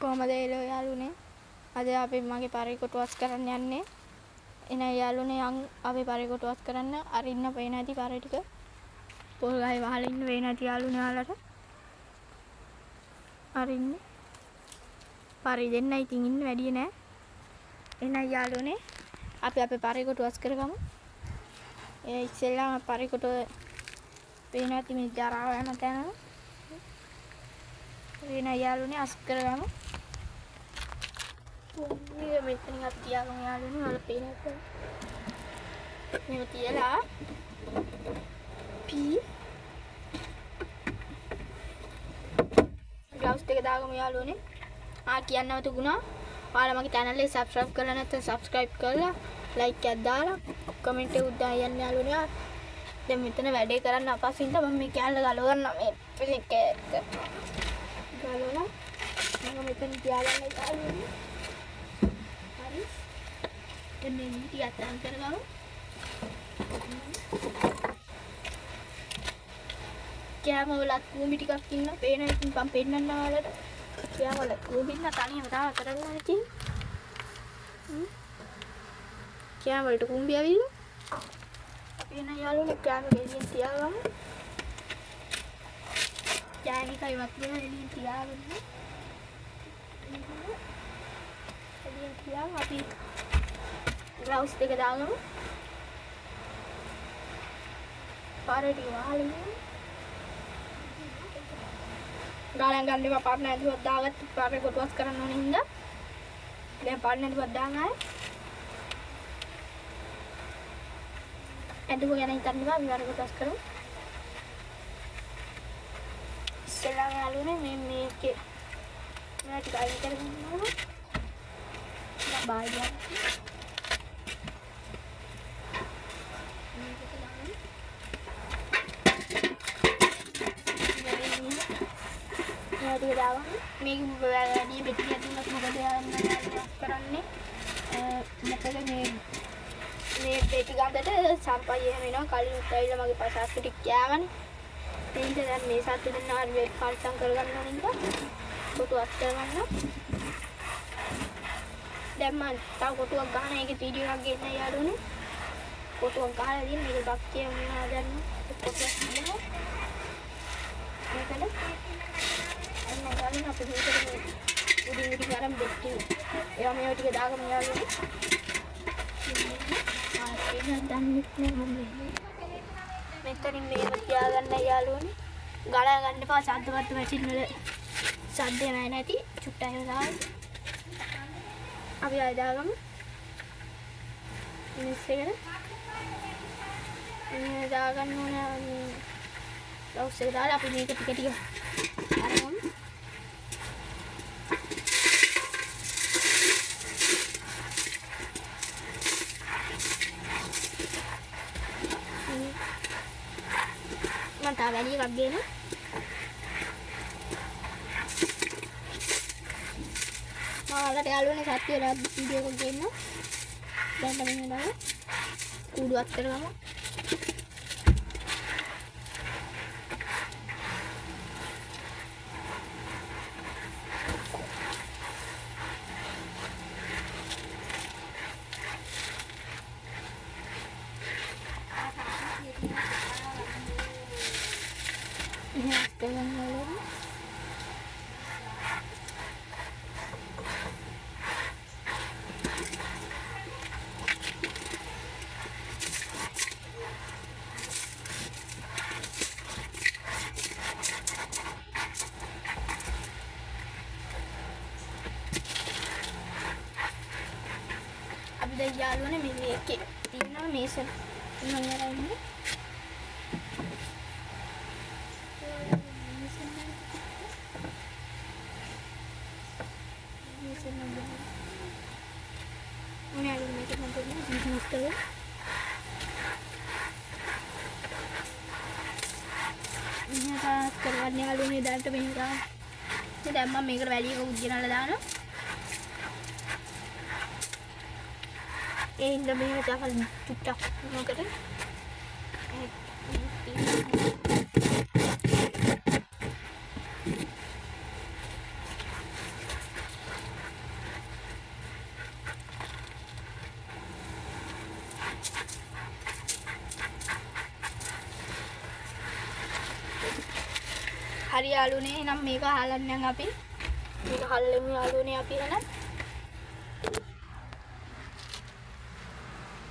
කොහමද යාළුවනේ අද අපි මගේ පරිකොටු වස් කරන්න යන්නේ එන යාළුවනේ අපි පරිකොටු වස් කරන්න අරින්න පේන ඇති පරි ටික පොල් ගහේ වහලා ඉන්න වෙන ඇති යාළුවනේ ඔයාලට අරින්නේ පරි දෙන්න ඉතින් ඉන්න වැඩි නෑ එන යාළුවනේ අපි අපේ පරිකොටු වස් කරගමු ඒ ඉස්සෙල්ලාම පරිකොටු පේන ඇති මේ ජරාව යන තැන වෙන යාළුවනේ අස් කරගමු මේ මෙතනින් අපි තියාගමු යාළුවනේ වල පේන එක මෙව තියලා පී ග්ලව්ස් ටික දාගමු යාළුවනේ කියන්නව තිබුණා ඔයාලා මගේ channel එක subscribe කරලා නැත්නම් subscribe කරලා like එකක් දාලා comment එකක් දාලා යන්න යාළුවනේ දැන් මෙතන වැඩේ කරන්න අපහසු හින්දා මම මේ කැලේ ගලවන්න මේ පිළික ගලවලා මම මෙතන තියාගන්න යාළුවනේ හරි දැන් මේ ටික අතන් කරගමු කැම වල කුඹි ටිකක් ඉන්න පේන ඉතින් මම පෙන්නන්න ඔයාලට කැම වල කුඹි ඉන්න තනියම තාම කරගන්න ඉතින් කැම වලට කුඹි ආවිල්ලා එන යාළුවනේ කැම ගෙලියෙන් තියාගමු ජානිකයි වත්ගෙන එළියෙන් තියාගන්න එළියෙන් තියාගමු අපි ග්ලව්ස් දෙක දාගමු පාරේට වහලින් ගාලන් ගන්න එපා පාරේ නැතුවත් දාගත්ත පාරේ කොටුවස් කරන්න ඕනේ හින්දා දැන් පාරේ නැතුවත් දාන්න ආයේ ඇදුව ගැන හිතන්න බෑ අපි පාරේ කොටුවස් කරමු ඉස්සෙල්ලාම යාළුවනේ මේකේ මම ටික අයින් කරගන්නවා දැන් බාහිර මේක දාගන්න මේක වැඩි පිටිය තුනක් මොකද කරන්නේ මොකද මේ පෙටි ගඳට සම්පයි එහෙම එනවා කලින් ඇවිල්ලා මගේ පසාත් ටික කෑවනේ ඒ හින්දා දැන් මේ සත්තු දෙන්නා හරි පරිස්සම් කරගන්න ඕන නිසා කොටුවක් කරගන්න දැන් මම තව කොටුවක් ගන්න ඒකේ වීඩියෝ එකක් ගෙන්න යාළුවනේ කොටුවක් ගහලා ඉතින් මේක බක්කිය මොනවා දැන් කොටුවක් ගන්නවා මේකද අන්න ගාලින් අපි මේකට උඩින් ගරම් දෙට්ටි ඒවා මේව ටික දාගමු යාළුවනේ ඒක දැන්නෙත් නේ මම මෙතනින් මේව තියාගන්න යාළුවනේ ගලා ගන්න එපා සද්දවත් මැෂින් වල සද්ද නැහැ නැති චුට්ටයි දාන්න අපි ආය දාගමු මිස් එකට මේ දාගන්න ඕන ග්ලව්ස් එක දාලා අපි මේක ටික ටික අරමු තා වැඩි එකක් ගේන මාලට යාළුවනේ සත්‍ය වල වීඩියෝ එකක් ගේන්න දැන් තමයි නේද කූඩුවක් කරගමු අපි දැන් යාළුවනේ මේකේ තියෙනවා මේසෙන් මම අරන්නේ කරගන්න යාළුවනේ දැන්ට මෙහෙම ගන්න. දැන් මම මේකට වැඩි එක උද්දිනලා දානවා. ඒ ඉන්න මෙහෙම දාලා චුට්ටක් මොකද? හරි යාළුවනේ නම් මේක අහලන්න යන් අපි. මේක අහලමු යාළුවනේ අපි එහෙනම්.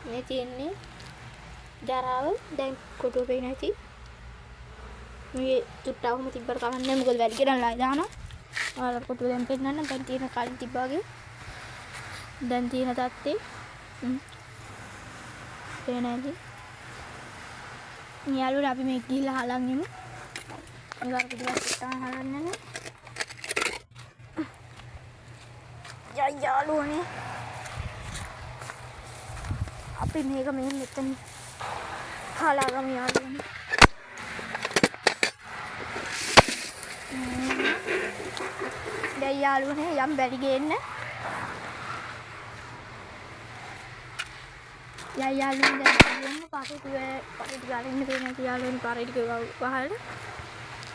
මේ තියෙන්නේ ජරාව දැන් කොටුව පේන ඇති. මේ තුට්ටාවම තිබ්බට කමන්නේ මොකද වැඩි කරලා දානවා. ඔයාලා කොටුව දැන් පෙන්නන්න දැන් තියෙන කලින් තිබ්බා වගේ. දැන් තියෙන තත්ත්වේ පේන ඇති. යාළුවනේ අපි මේක ගිහිල්ලා අහලන් යමු. මේක පිටිපස්සට අහලන්න යන්නේ. යාළුවනේ අපි මේක මෙතන හලාගමු යාළුවනේ. දැන් යාළුවනේ යම් බැරි ගේන්න. යාළුවනේ දැන් ගේන්න පාරේ ගාලා ඉන්න පේන ඇති යාළුවනේ පාරේ වහලා.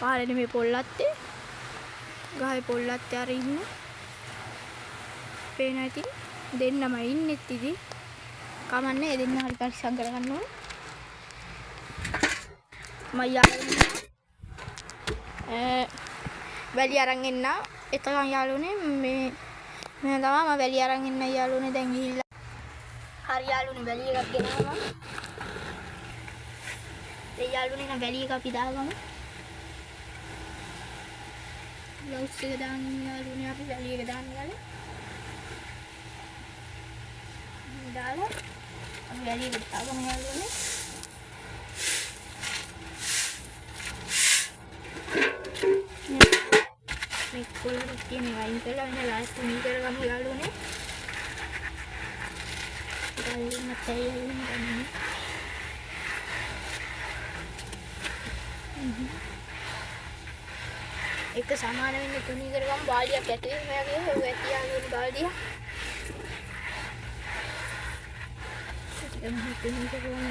පාරේ මේ පොල්ලත්තේ ගහේ පොල්ලත්තේ අර ඉන්න. පේන ඇති දෙන්නම ඉන්නෙත් ඉතින් කමන්නේ දෙන්න හරි පරිස්සම් කරගන්න ඕනේ. මම යාළුවනේ වැලි අරන් එන්න. එතකන් යාළුවනේ මේ තමයි මම වැලි අරන් එන්න යාළුවනේ දැන් ගිහිල්ලා. හරි යාළුවනේ වැලි එකක් ගෙනාවා. ඒ යාළුවනේ නම් වැලි එක අපි දාගමු. ග්ලව්ස් එක දාන්න යාළුවනේ අපි වැලි එක දාන්න ගාලා. දාලා අපි වැලි එක දාගමු යාළුවනේ. මේ කොළේ තියෙන වයින් කරලා වෙන ලාස්ට් මේ කරගමු යාළුවනේ. ගල්ලි මතයි යන්නේ. එක සමාන වෙන්න තුනී කරගමු බාල්දියක් ඇතුලේ මෙයාගේ ඔය ඇති යාළුවනේ බාල්දිය. එම් තුනී කරගමු.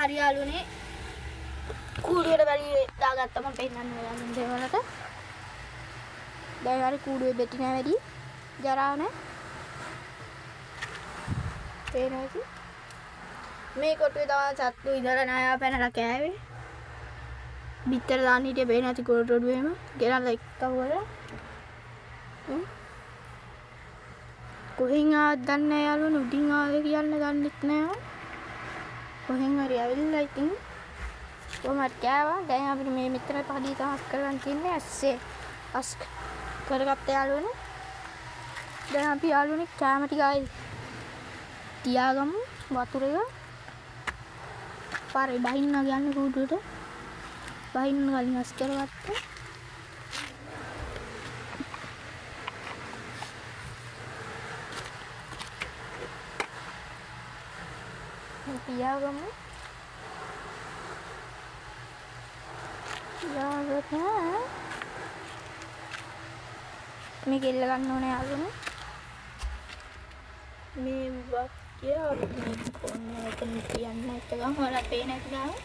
හරි යාළුවනේ කූඩුවට වැලි දාගත්තම පෙන්නන්න යාළුවනේ දේවලට. දැන් හරි කූඩුවේ බෙටි නෑ වැඩි. ජරාව නෑ. පේනවද? මේ කොටුවේ තමයි සත්තු ඉඳලා නෑ පැනලා කෑවේ. බිත්තර දාන්න හිටියේ බේ නැති කොටුවෙම ගෙනල්ලා එක්කවල. කොහෙන් ආවද දන්නේ නෑ යාළුවනේ උඩින් ආවේ කියන්න දන්නෙත් නෑ. කොහෙන් හරි ඇවිල්ලා ඉතින් කොහමද කෑවා. දැන් අපිට මේ මෙතන පහදී තහස් කරගන්න තියෙන්නේ ඇස්සේ අස් කරගත්ත යාළුවනේ. දැන් අපි යාළුවනේ කැම ටික ආයි තියාගමු වතුර එක. පාරේ බහින්න ගියන්නේ කූඩුවට. බහින්න කලින් අස් කරගත්තා. තියාගමු. මේක එල්ල ගන්න ඕනේ යාළුවනේ. මේ වාක්‍යය අපි ඔන්න එතන කියන්න නැත්නම් ඔයාලා පේන එක දාමු.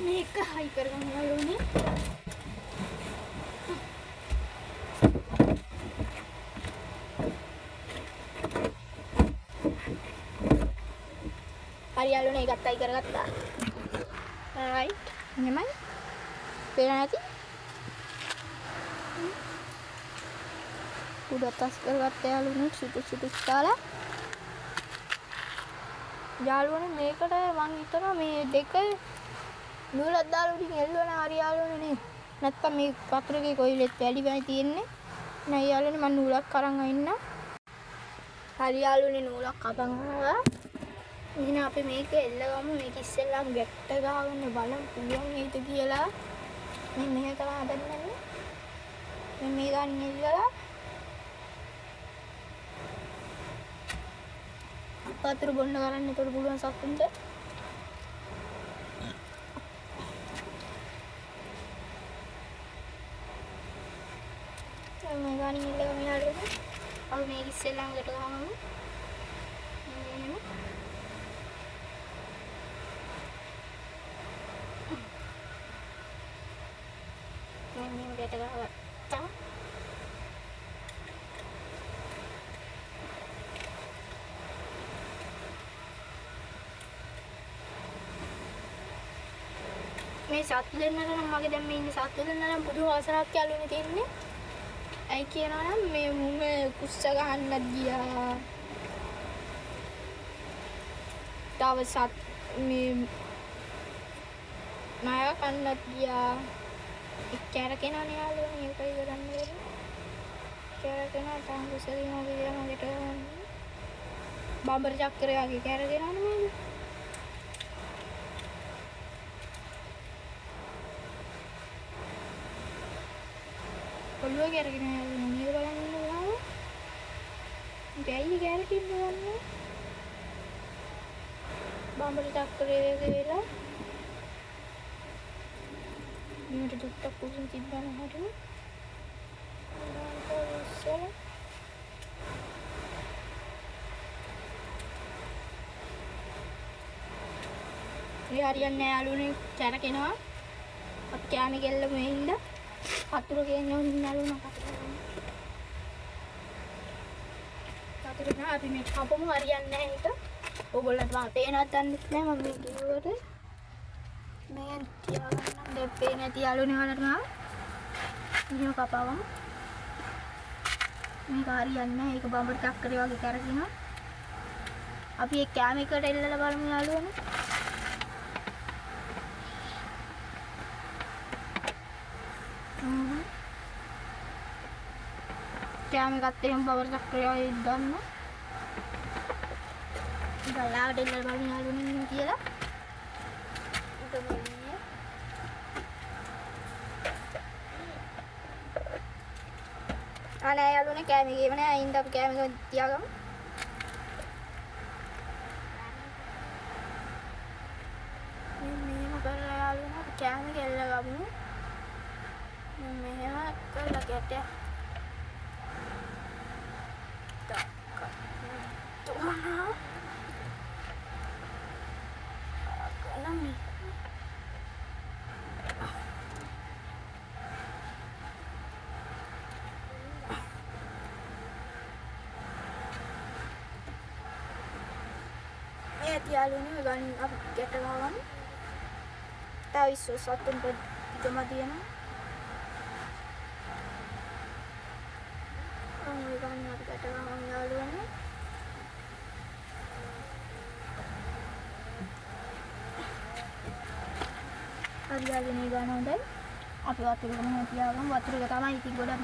මේක හයි කරගන්න යාළුවනේ. හරි යාළුවනේ ඒකත් හයි කරගත්තා. right එහෙමයි. පේන නැති. උඩට අස් කරගත්ත යාළුවනේ සුටු කාලා. යාළුවනේ මේකට මං හිතනවා මේ දෙක නූලක් දාලා උඩින් එල්ලවන හරි යාළුවනේ නේ. නැත්තම් මේ වතුරේ කොයිලෙත් වැඩි වෙයි තියෙන්නේ. නෑ යාළුවනේ මං නූලක් අරන් අයින්න. හරි යාළුවනේ නූලක් අරන් ආවා. එහෙනම් අපි මේක එල්ලගමු. මේක ඉස්සෙල්ලාම ගැට්ට ගහගන්න බලමු පුළුවන් නේද කියලා. මේ මෙහෙ තමයි හදන්නේ. මේ ගන්න ඉල්ලලා වතුර බොන්න ගන්න එතකොට පුළුවන් සතුන්ට. මේ ගන්න ඉල්ලලා මෙහාට අපි මේක ඉස්සෙල්ලාම ගැට ගහමු. එහෙනම් මේ ගැට ගහගත්තා. මේ සත්තු දෙන්නට නම් මගේ දැන් මේ ඉන්නේ සත්තු දෙන්න නම් පුදුම අවසරයක් යාළුවනේ තියෙන්නේ. ඇයි කියනවා නම් මේ මුම කුස්ස ගහන්නත් ගියා. තව සත් මේ නාය කන්නත් ගියා. කැරකෙනානේ යාළුවනේ ඒකයි කරන්නේ. කැරකෙනා තාම කුස්සකින් වගේ කියලා මගේට බම්බර චක්‍රය වගේ කැරකෙනානේ මේක. ඔළුව කැරගෙන යනවා මේක බලන්න ඉන්නවා. දෙයි කැරකින්න යනවා. බම්බර චක්‍රයේ වෙලා මේකට දුක්ටක් කුසින් තිබ්බම හරින. මේ හරියන්නේ නැහැ යාළුවනේ කැරකෙනවා. අපි කැමි කෙල්ලම වෙයින්ද වතුර ගේන්නේ යාළුවනේ වතුර නා අපි මේ කපමු හරියන්නේ නැහැ ඒක. ඕගොල්ලන්ට මම පේනවත් දන්නෙත් නැහැ මම මේ කිව්වට. මේ තියාගන්නම් දැන් පේන්නේ නැති යාළුවනේ වලට මම. ඉතින් කපාවම. මේක හරියන්නේ නැහැ ඒක බම්බර චක්‍රය වගේ කැරකිනවා. අපි ඒ කැමිකට එල්ලලා බලමු යාළුවනේ. කැමිකත් එහෙම බම්බර චක්‍රය වගේ ගන්න. ගලාට එල්ලලා බලමු යාළුවනේ කියලා. අනේ යාළුවනේ කැමි ගේම නෑ අයින්ද අපි කැමි තියාගමු. මෙහෙම කරලා යාළුවනේ අපි කැමි කෙල්ල ගමු. මෙහෙම කරලා ගැට. තුමනා නමි යාළුවනේ ගන්න අපි ගැට ගහගමු. තව ඉස්සෝ සතුන්ට ඉතම තියෙනවා. මේ ගන්න අපි ගැට ගහමු යාළුවනේ. හරි යාළුවනේ ගන්න හොඳයි. අපි වතුර ගමු තියාගමු. වතුර එක තමයි ඉතින් ගොඩක්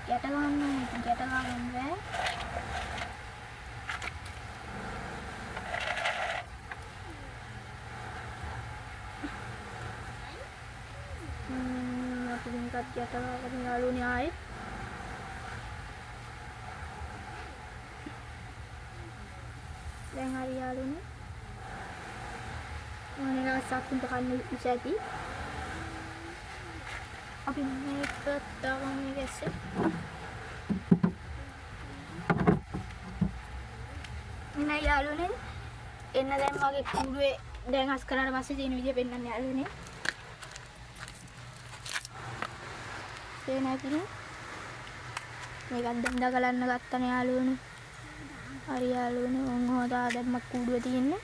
ගැට ගන්න ඕනේ. ඉතින් ගැට ගන්න බෑ. tingkat di atas pengalunya air. Yang hari lalu nih, mana nak satu untuk anu jadi. Abi mereka tahu ni guys. Ini lalu nih, ini dah mage kuru dengan sekarang masih jenis dia benar ni lalu nih. Nanti මේ ගද්දෙන් දගලන්න ගත්තනේ යාළුවනේ. හරි යාළුවනේ මොන් හොදා දැම්මක් කූඩුවේ තියෙන්නේ.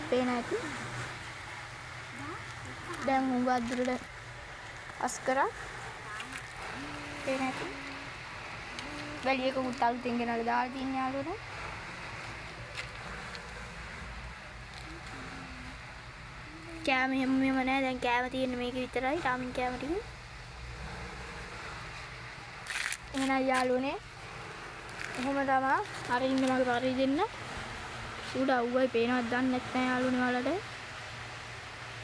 පේන ඇති. දැන් උඹ අද්දුරට අස් කරා. පේන ඇති. වැලියක උටල් තින් ගෙනල්ලා දාලා තියෙන යාළුවනේ. කෑම හැමෙම නැහැ. දැන් කෑම තියෙන්නේ මේක විතරයි. ටාමින් කෑම ටික. එහෙනම් යාළුවනේ කොහොම තමයි අර ඉන්න මගේ පරි දෙන්න උඩ අවුවයි පේනවත් දන්නේ නැත්නම් යාළුවනේ ඔයාලට.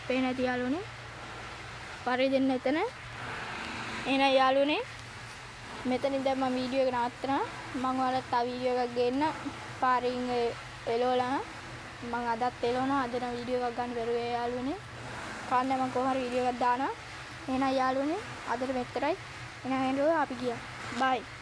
පේන ඇති යාළුවනේ. පරි දෙන්න එතන. එහෙනම් යාළුවනේ මෙතනින් දැන් මම වීඩියෝ එක නවත්තනවා. මම ඔයාලට තව වීඩියෝ එකක් ගේන්න. පාරින් එලවලා මම අදත් එලවනවා. අද නම් වීඩියෝ එකක් ගන්න බැරුවේ යාළුවනේ. කාන්නේ මම කොහොම හරි වීඩියෝ එකක් දානවා. එහෙනම් යාළුවනේ අදට මෙච්චරයි. එහෙනම් අපි ගියා. බයි.